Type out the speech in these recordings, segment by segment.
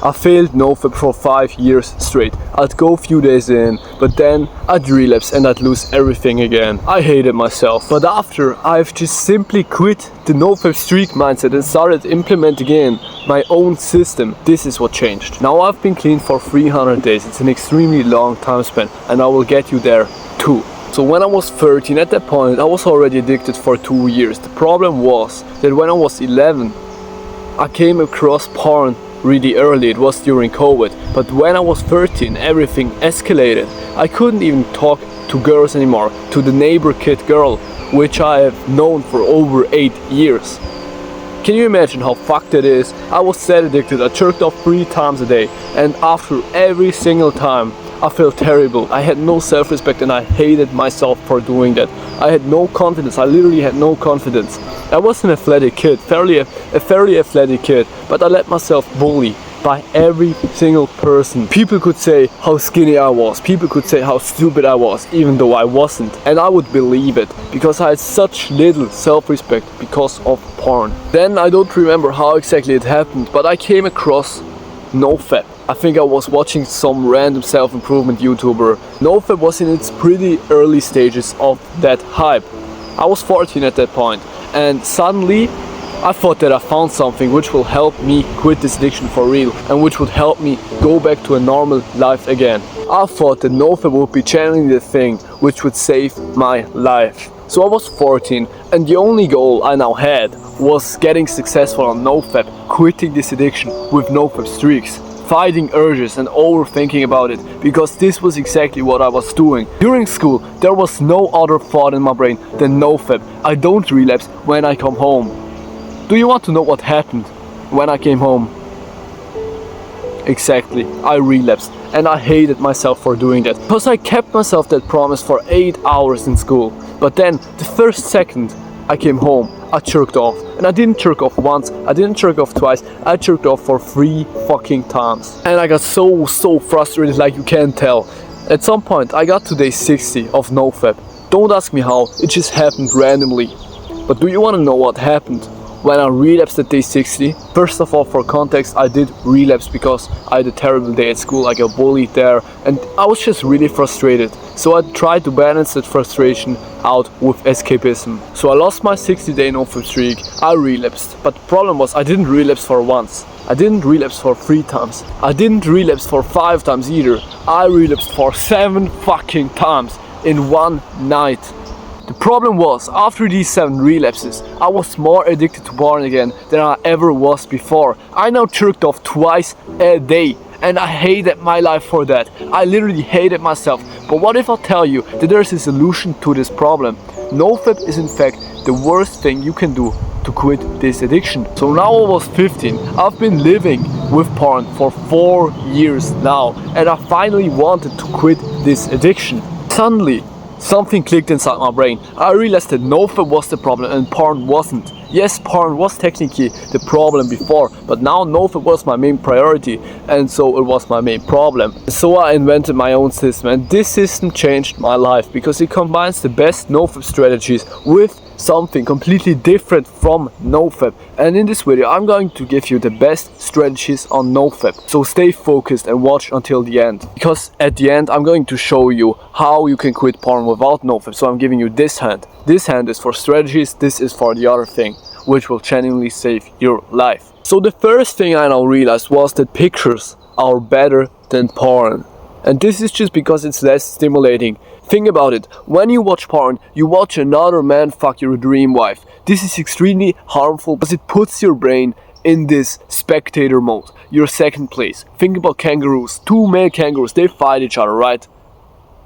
I failed NoFap for 5 years straight. I'd go a few days in, but then I'd relapse and I'd lose everything again. I hated myself. But after I've just simply quit the NoFap streak mindset and started implementing again my own system, this is what changed. Now I've been clean for 300 days. It's an extremely long time span and I will get you there too. So when I was 13, at that point I was already addicted for 2 years. The problem was that when I was 11, I came across porn really early. It was during COVID, but when I was 13 everything escalated. I couldn't even talk to girls anymore, to the neighbor kid girl which I have known for over 8 years. Can you imagine how fucked it is? I was that addicted. I jerked off 3 times a day, and after every single time I felt terrible. I had no self-respect and I hated myself for doing that. I had no confidence. I literally had no confidence. I was an athletic kid, a fairly athletic kid, but I let myself bully by every single person. People could say how skinny I was. People could say how stupid I was, even though I wasn't. And I would believe it because I had such little self-respect because of porn. Then I don't remember how exactly it happened, but I came across NoFap. I think I was watching some random self-improvement YouTuber. NoFap was in its pretty early stages of that hype. I was 14 at that point, and suddenly I thought that I found something which will help me quit this addiction for real and which would help me go back to a normal life again. I thought that NoFap would be channeling the thing which would save my life. So I was 14 and the only goal I now had was getting successful on NoFap, quitting this addiction with NoFap streaks, fighting urges and overthinking about it, because this was exactly what I was doing. During school there was no other thought in my brain than NoFap. I don't relapse when I come home. Do you want to know what happened when I came home? Exactly, I relapsed, and I hated myself for doing that, because I kept myself that promise for 8 hours in school. But then the first second I came home, I jerked off. And I didn't jerk off once, I didn't jerk off twice, I jerked off for 3 fucking times. And I got so frustrated, like you can't tell. At some point I got to day 60 of NoFap. Don't ask me how, it just happened randomly. But do you want to know what happened when I relapsed at day 60? First of all, for context, I did relapse because I had a terrible day at school. I got bullied there and I was just really frustrated. So I tried to balance that frustration out with escapism. So I lost my 60-day NoFap streak, I relapsed. But the problem was I didn't relapse for once. I didn't relapse for 3 times. I didn't relapse for 5 times either. I relapsed for 7 fucking times in one night. The problem was, after these 7 relapses, I was more addicted to porn again than I ever was before. I now jerked off twice a day, and I hated my life for that. I literally hated myself. But what if I tell you that there's a solution to this problem? NoFap is in fact the worst thing you can do to quit this addiction. So now I was 15, I've been living with porn for 4 years now, and I finally wanted to quit this addiction. Suddenly, something clicked inside my brain. I realized that NoFap was the problem and porn wasn't. Yes, porn was technically the problem before, but now NoFap was my main priority, and so it was my main problem. So I invented my own system, and this system changed my life because it combines the best NoFap strategies with something completely different from NoFap. And in this video I'm going to give you the best strategies on NoFap. So stay focused and watch until the end, because at the end I'm going to show you how you can quit porn without NoFap. So I'm giving you this hand. This hand is for strategies, this is for the other thing, which will genuinely save your life. So the first thing I now realized was that pictures are better than porn. And this is just because it's less stimulating. Think about it, when you watch porn, you watch another man fuck your dream wife. This is extremely harmful because it puts your brain in this spectator mode. You're second place. Think about kangaroos. 2 male kangaroos, they fight each other, right?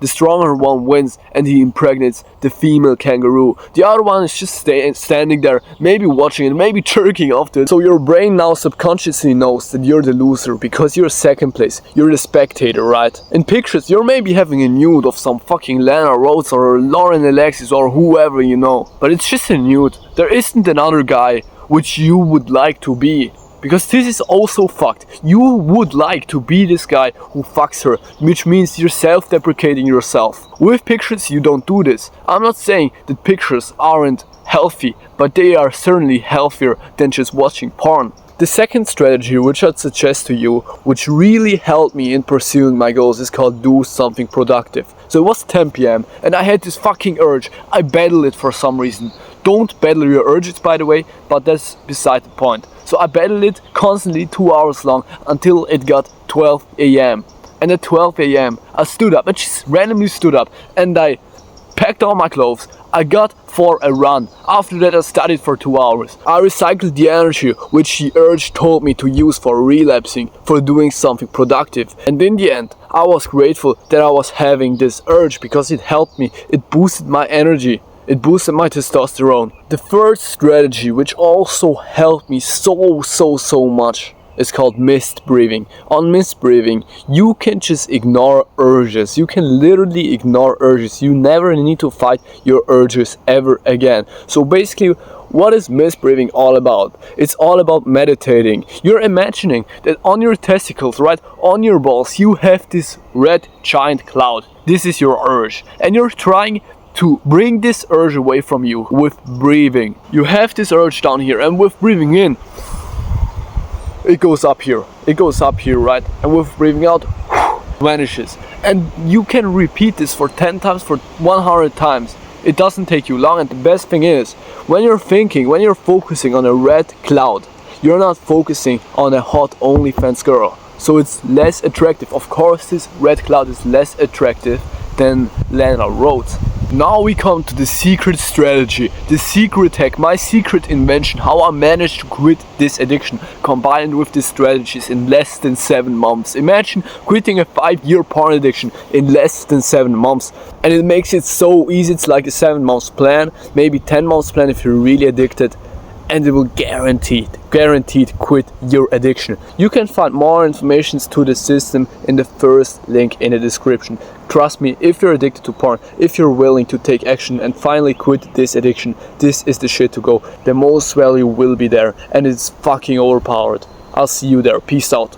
The stronger one wins and he impregnates the female kangaroo. The other one is just standing there, maybe watching it, maybe jerking off to it. So your brain now subconsciously knows that you're the loser because you're second place. You're the spectator, right? In pictures, you're maybe having a nude of some fucking Lana Rhodes or Lauren Alexis or whoever you know. But it's just a nude. There isn't another guy which you would like to be. Because this is also fucked. You would like to be this guy who fucks her, which means you're self-deprecating yourself. With pictures you don't do this. I'm not saying that pictures aren't healthy, but they are certainly healthier than just watching porn. The second strategy which I'd suggest to you, which really helped me in pursuing my goals, is called do something productive. So it was 10 p.m. and I had this fucking urge. I battled it for some reason. Don't battle your urges, by the way, but that's beside the point. So I battled it constantly 2 hours long until it got 12 a.m. And at 12 a.m. I stood up, I just randomly stood up and I packed all my clothes. I got for a run. After that I studied for 2 hours. I recycled the energy which the urge told me to use for relapsing, for doing something productive. And in the end, I was grateful that I was having this urge because it helped me. It boosted my energy. It boosted my testosterone. The third strategy, which also helped me so much, is called mist breathing. On mist breathing, you can just ignore urges. You can literally ignore urges. You never need to fight your urges ever again. So basically, what is mist breathing all about? It's all about meditating. You're imagining that on your testicles, right, on your balls, you have this red giant cloud. This is your urge. And you're trying to bring this urge away from you with breathing. You have this urge down here, and with breathing in, it goes up here, right? And with breathing out, vanishes. And you can repeat this for 10 times, for 100 times. It doesn't take you long, and the best thing is, when you're thinking, when you're focusing on a red cloud, you're not focusing on a hot OnlyFans girl. So it's less attractive. Of course, this red cloud is less attractive than Lana Rhoades. Now we come to the secret strategy, the secret hack, my secret invention, how I managed to quit this addiction combined with these strategies in less than 7 months. Imagine quitting a 5-year porn addiction in less than 7 months. And it makes it so easy. It's like a 7 months plan, maybe 10 months plan if you're really addicted. And it will guaranteed quit your addiction. You can find more information to the system in the first link in the description. Trust me, if you're addicted to porn, if you're willing to take action and finally quit this addiction, this is the shit to go. The most value will be there, and it's fucking overpowered. I'll see you there. Peace out.